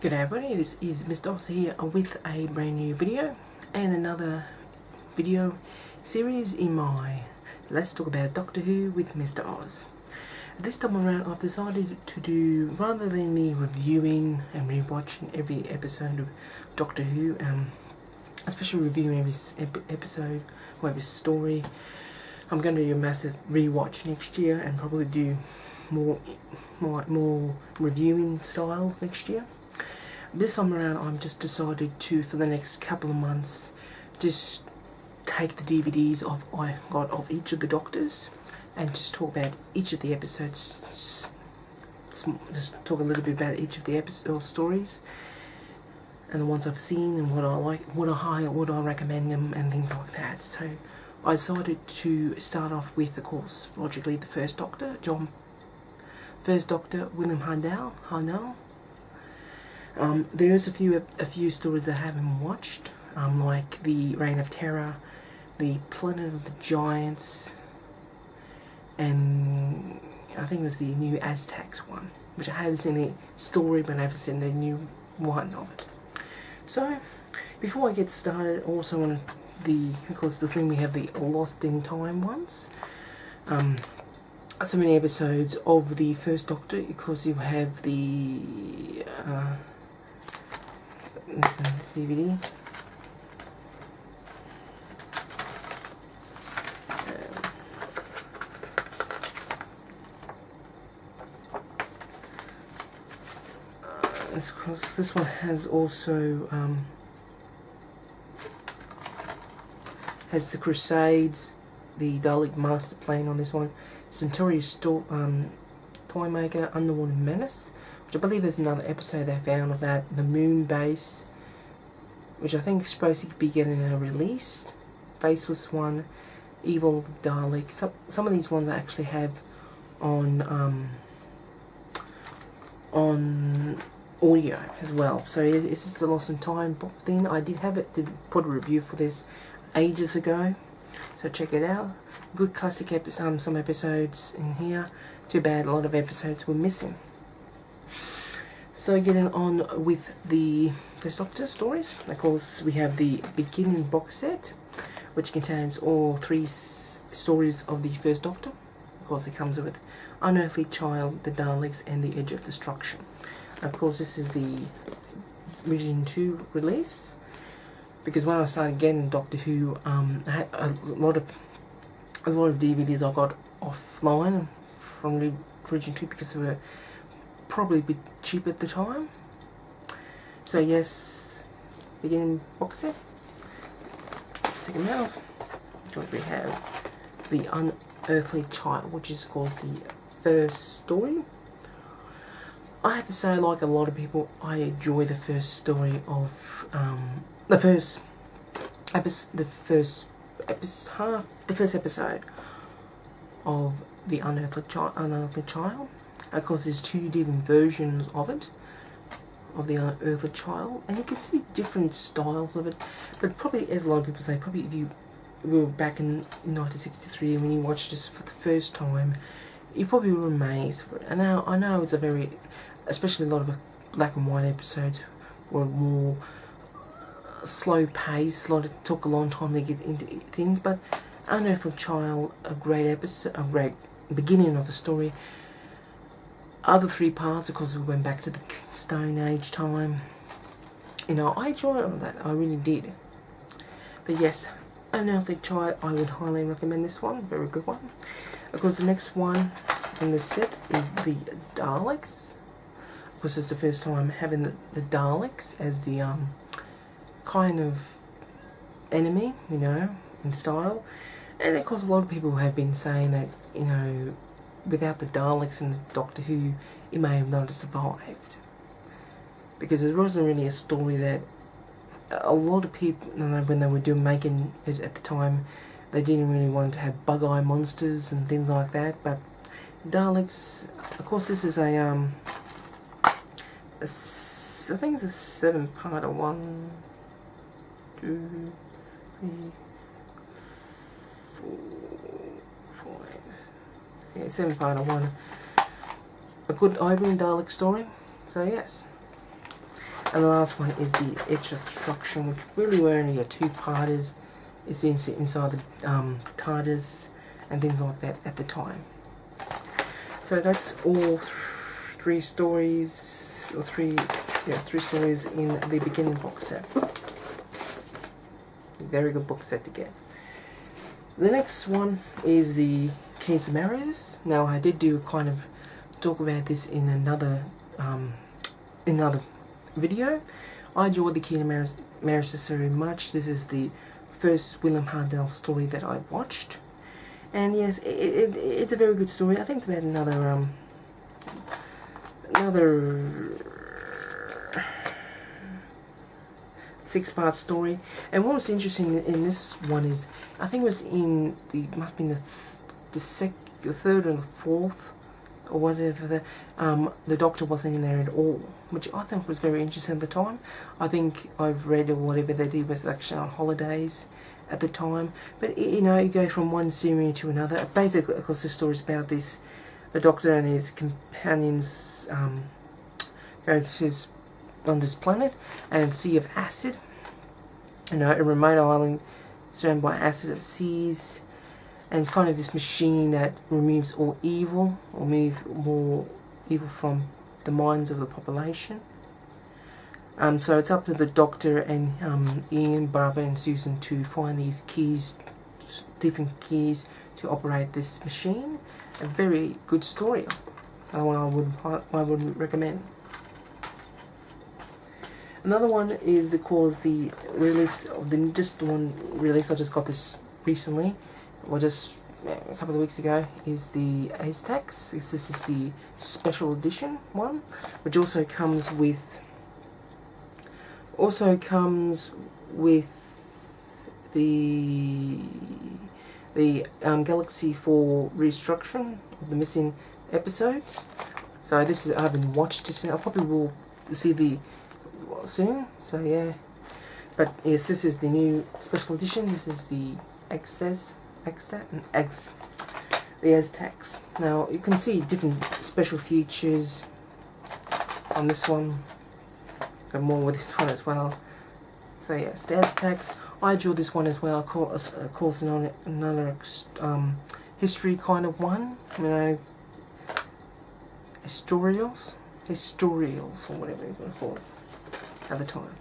G'day everybody, this is Mr. Oz here with a brand new video and another video series in my Let's Talk About Doctor Who with Mr. Oz. This time around I've decided to do, rather than me reviewing and rewatching every episode of Doctor Who, especially reviewing every episode or every story, I'm going to do a massive rewatch next year and probably do more reviewing styles next year. This time around I've just decided to, for the next couple of months, just take the DVDs I got of each of the Doctors and just talk about each of the episodes, just talk a little bit about each of the episode stories and the ones I've seen and what I like, what I recommend them and things like that. So I decided to start off with, of course, logically the First Doctor, William Hartnell. There's a few stories that I haven't watched, like the Reign of Terror, the Planet of the Giants, and I think it was the new Aztecs one, which I haven't seen the story, but I haven't seen the new one of it. So, before I get started, also on of course, the thing we have the Lost in Time ones. So many episodes of the First Doctor, because you have the this is the DVD. This one has also has the Crusades, the Dalek Master Plan on this one, Centauri Toymaker, Underwater Menace, which I believe there's another episode they found of that, the Moon Base, which I think is supposed to be getting a release, Faceless one, Evil Dalek. Some of these ones I actually have on audio as well. So this is the Lost in Time thing. I did put a review for this ages ago, so check it out. Good classic episode, some episodes in here. Too bad a lot of episodes were missing. So getting on with the First Doctor stories, of course we have the beginning box set, which contains all three stories of the First Doctor. Of course it comes with Unearthly Child, the Daleks, and the Edge of Destruction. Of course this is the Region 2 release, because when I started getting Doctor Who, I had a lot of DVDs I got offline from the Region 2 because they were probably a bit cheap at the time. So yes, beginning box set. Let's take them out. We have the Unearthly Child, which is, of course, the first story. I have to say, like a lot of people, I enjoy the first story of the first episode of the Unearthly Child. Of course, there's two different versions of it, of the Unearthly Child, and you can see different styles of it. But probably, as a lot of people say, probably if you were back in 1963 and when you watched this for the first time, you probably were amazed for it. And now I know it's a very, especially a lot of black and white episodes were more slow paced. It took a long time to get into things, but Unearthly Child, a great episode, a great beginning of the story. Other three parts, of course, we went back to the Stone Age time. You know, I enjoyed all that, I really did. But yes, Unearthly Child, I would highly recommend this one, very good one. Of course, the next one in the set is the Daleks. Of course, it's the first time having the Daleks as the kind of enemy, you know, in style. And of course, a lot of people have been saying that, you know, without the Daleks and the Doctor Who, it may have not survived. Because it wasn't really a story that a lot of people, you know, when they were making it at the time, they didn't really want to have bug-eye monsters and things like that. But Daleks, of course, this is I think it's a 7-parter. 1, 2, 3, 4, 5. Yeah, 7-parter one. A good opening Dalek story. So yes. And the last one is the Edge of Destruction, which really were only a two-parters. It's inside the TARDIS and things like that at the time. So that's all three stories, or three stories in the beginning box set. Very good box set to get. The next one is the Keys of Marius. Now I did do kind of talk about this in another video. I enjoyed the Keys of Marius very much. This is the first William Hardell story that I watched, and yes, it's a very good story. I think it's about another 6-part story. And what was interesting in this one is, I think it was in the, must be in the third or the fourth or whatever, the Doctor wasn't in there at all, which I think was very interesting at the time. I think I've read, or whatever they did was actually on holidays at the time. But you know, you go from one series to another. Basically, of course, the story is about the Doctor and his companions go to on this planet and sea of acid. You know, a remote island surrounded by acid of seas. And it's kind of this machine that removes all evil, or remove more evil from the minds of the population. So it's up to the Doctor and Ian, Barbara and Susan to find these keys, different keys to operate this machine. A very good story. I would recommend. Another one is the release of the release. I just got this recently, or just a couple of weeks ago, is the Aztecs. This is the special edition one, which also comes with the Galaxy 4 restructuring of the missing episodes. So this is, I haven't watched this. I probably will see the soon. So yeah, but yes, this is the new special edition. This is the the Aztecs. Now you can see different special features on this one. Got more with this one as well. So yes, the Aztecs. I drew this one as well. Of course, another history kind of one. You know, historials, or whatever you want to call it at the time.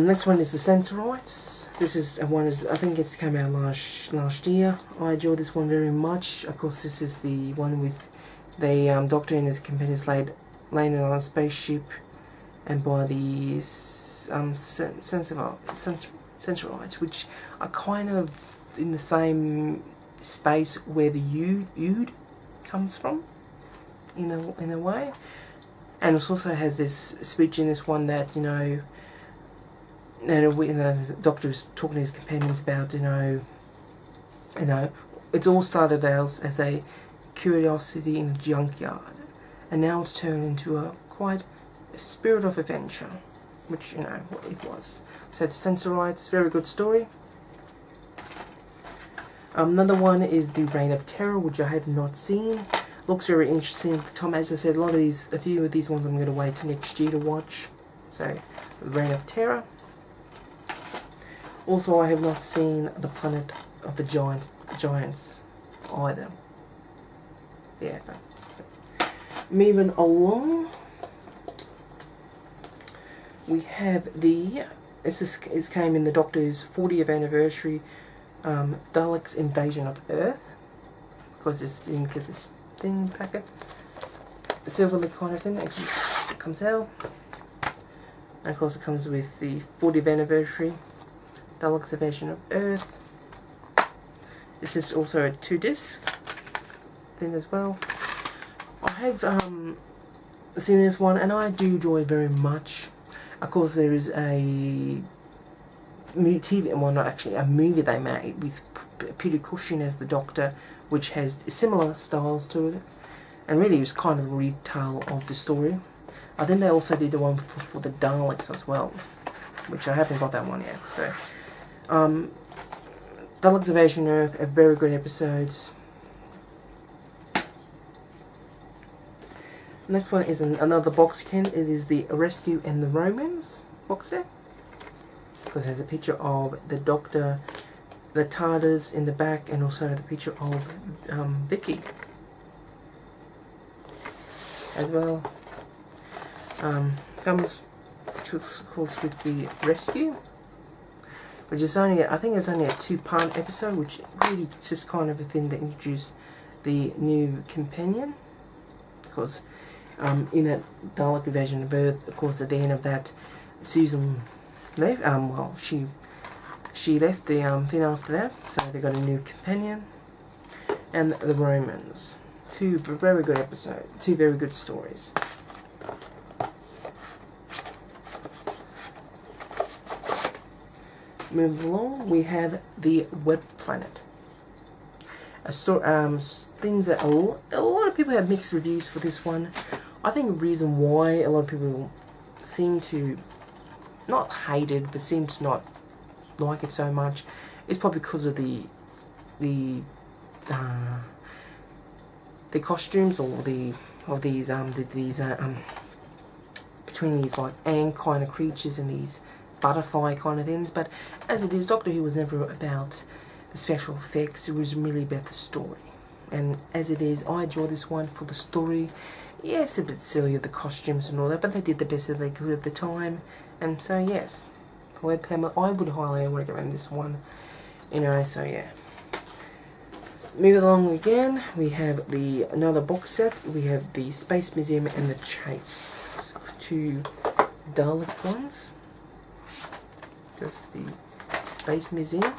Next one is the Sensorites. This is one I think it's came out last year. I enjoyed this one very much. Of course, this is the one with the Doctor and his companions landing on a spaceship, and by the Sensorites, which are kind of in the same space where the Ood comes from, in a way. And it also has this speech in this one that, you know, the Doctor is talking to his companions about, you know, it's all started out as a curiosity in a junkyard, and now it's turned into a spirit of adventure, which, you know, what it was. So it's Sensorites, very good story. Another one is the Reign of Terror, which I have not seen. Looks very interesting at the time. As I said, a few of these ones I'm going to wait till next year to watch. So, the Reign of Terror. Also, I have not seen the Planet of the Giants either. Yeah, but moving along, we have this came in the Doctor's 40th anniversary, Daleks' Invasion of Earth, because it's didn't get this thing packet, the silver kind of thing that comes out, and of course it comes with the 40th anniversary, Daleks' Invasion of Earth. This is also a 2-disc thing as well. I have seen this one, and I do enjoy it very much. Of course, there is a movie, well, not actually, a movie they made with Peter Cushing as the Doctor, which has similar styles to it, and really it was kind of a retell of the story. I think they also did the one for the Daleks as well, which I haven't got that one yet. So, Daleks Invasion Earth are very good episodes. Next one is another box can. It is the Rescue and the Romans box set. Because there's a picture of the Doctor, the TARDIS in the back, and also the picture of Vicky as well. Comes of course with the Rescue, which is only, I think it's only a 2-part episode, which really just kind of a thing to introduce the new companion. Because in that Dalek invasion of Earth, of course, at the end of that, Susan left. Well, she left the thing after that, so they got a new companion, and the Romans. 2 very good episodes, 2 very good stories. Moving along, we have the Web Planet. A story, things that a lot of people have mixed reviews for this one. I think the reason why a lot of people seem to not hate it, but seem to not like it so much, is probably because of the costumes, or between these like ant kind of creatures and these butterfly kind of things. But as it is, Doctor Who was never about the special effects. It was really about the story. And as it is, I enjoy this one for the story. Yes, a bit silly of the costumes and all that, but they did the best that they could at the time. And so yes, I would highly recommend this one. You know, so yeah. Moving along again, we have another box set. We have the Space Museum and the Chase. 2 Dalek ones. Just the Space Museum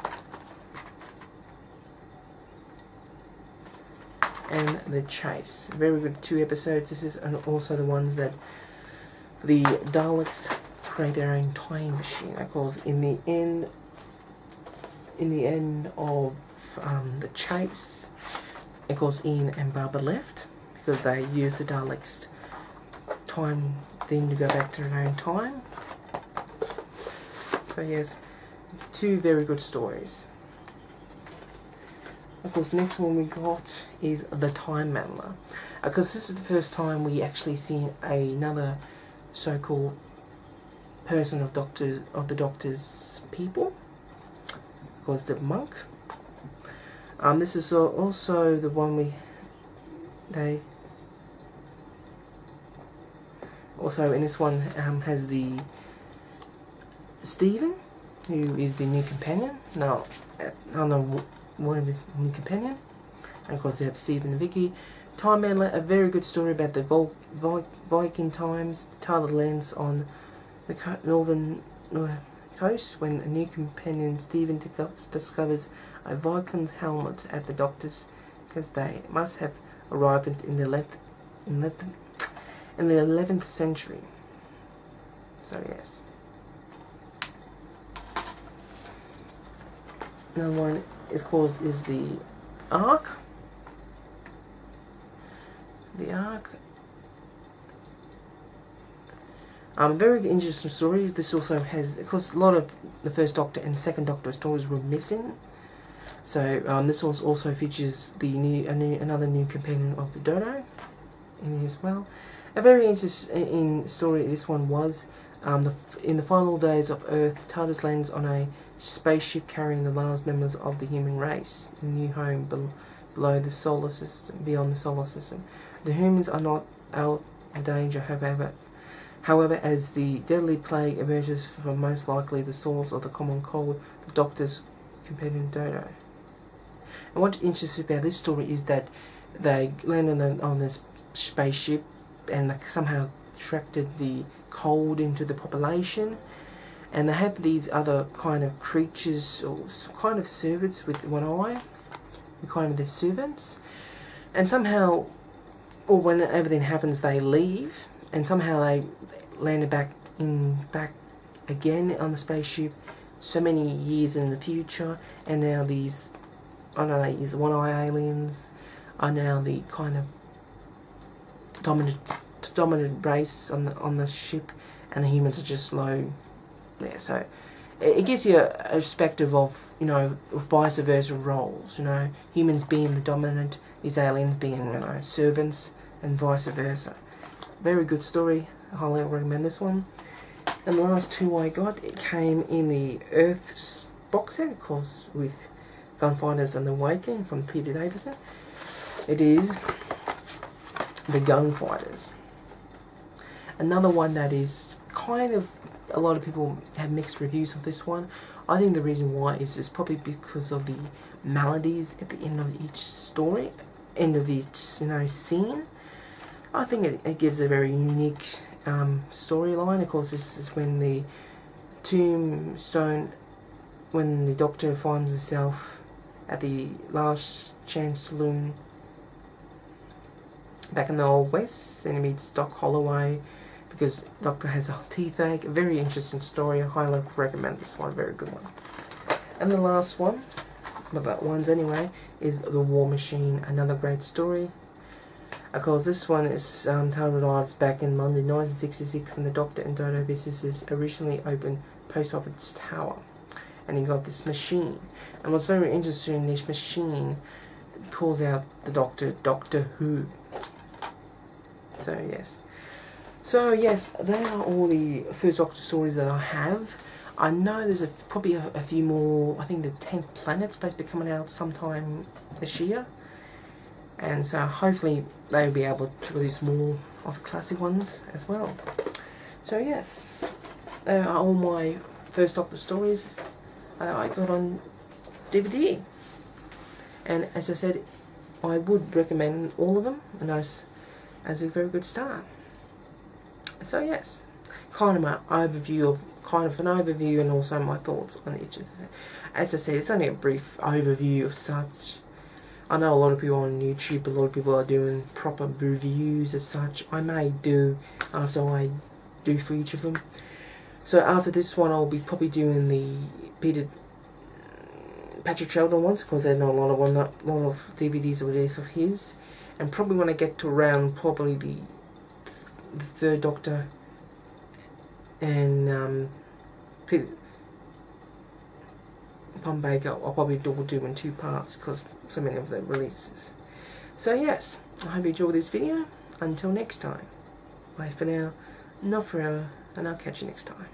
and the Chase. Very good 2 episodes. This is also the ones that the Daleks create their own time machine. Of course, in the end of the Chase, of course, Ian and Barbara left because they used the Daleks' time thing to go back to their own time. So yes, 2 very good stories. Of course, next one we got is the Time Meddler. Because this is the first time we actually seen another so-called person of the Doctor's people. Of course, the monk. This is also the one also in this one has the Stephen, who is the new companion. Now, I don't know what is the new companion. And of course, they have Stephen and Vicky. Time Meddler, a very good story about the Viking times. The TARDIS lands on the northern coast when a new companion, Stephen, discovers a Viking's helmet at the Doctor's, because they must have arrived in the 11th century. So yes. Another one is the Ark. The Ark. Very interesting story. This also has, of course, a lot of the First Doctor and Second Doctor stories were missing. So this also features another new companion of the Dodo in here as well. A very interesting story this one was. In the final days of Earth, TARDIS lands on a spaceship carrying the last members of the human race, a new home below the solar system, beyond the solar system. The humans are not out of danger, however, as the deadly plague emerges from most likely the source of the common cold, the Doctor's companion Dodo. And what's interesting about this story is that they land on this spaceship and they somehow attracted the cold into the population, and they have these other kind of creatures or kind of servants with one eye, kind of their servants, and somehow, or when everything happens, they leave, and somehow they landed back again on the spaceship so many years in the future, and now these one-eye aliens are now the kind of dominant race on the ship, and the humans are just low there. So it gives you a perspective of, you know, vice versa roles, you know, humans being the dominant, these aliens being, you know, servants, and vice versa. very good story. I highly recommend this one. And the last two I got, it came in the Earth box set, of course, with Gunfighters and the Waking from Peter Davison. It is the Gunfighters. Another one that is kind of, a lot of people have mixed reviews of this one. I think the reason why is just probably because of the melodies at the end of each story, end of each scene. I think it gives a very unique storyline. Of course, this is when the tombstone, when the Doctor finds himself at the Last Chance Saloon back in the Old West, and he meets Doc Holloway because Doctor has a toothache. A very interesting story. I highly recommend this one. Very good one. And the last one, about ones anyway, is The War Machine. Another great story. Of course, this one is titled back in London, 1966, when the Doctor and Dodo visits this originally open post office tower, and he got this machine. And what's very interesting, this machine calls out the Doctor, Doctor Who. So yes, they are all the first Doctor stories that I have. I know there's probably a few more. I think the 10th Planet's supposed to be coming out sometime this year. And so hopefully they'll be able to release more of the classic ones as well. So yes, they are all my first Doctor stories I got on DVD. And as I said, I would recommend all of them, and as a very good start. So yes, kind of an overview and also my thoughts on each of them. As I said, it's only a brief overview of such. I know a lot of people on YouTube, a lot of people are doing proper reviews of such. I may do after I do for each of them. So after this one, I'll be probably doing the Patrick Troughton ones, because there's not a lot of DVDs released of his. And probably when I get to around probably the Third Doctor and Tom Baker, I'll probably do in 2 parts because so many of the releases. So yes, I hope you enjoyed this video. Until next time, bye for now, not forever, and I'll catch you next time.